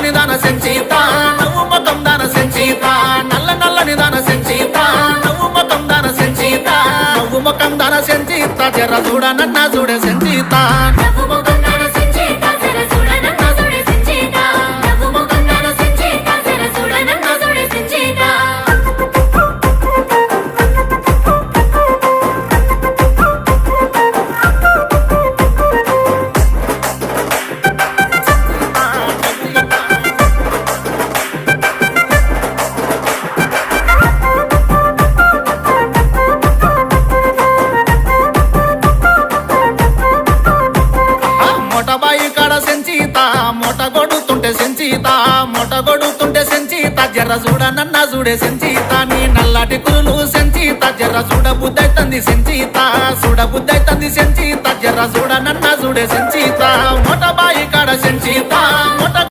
నల్లని దాన సెంచీత నవ్వు ముఖం దాన సెంచీత నల్లని దాన సెంచీత నవ్వు ముఖం దాన సెంచీత నవ్వు ముఖం దాన సెంచీత జర చూడ నన్న చూడే సెంచీత మొట గొడుతుంటే సెంచీత జర్ర చూడ నన్న చూడే సెంచీత నీ నల్లటి కురులు సెంచీత జర్ర చూడ బుద్ధైతంది సెంచీత చూడ బుద్ధైతంది సెంచీత జర్ర చూడ నన్న చూడే సెంచీత మొట బాయి కాడ సెంచీత మొట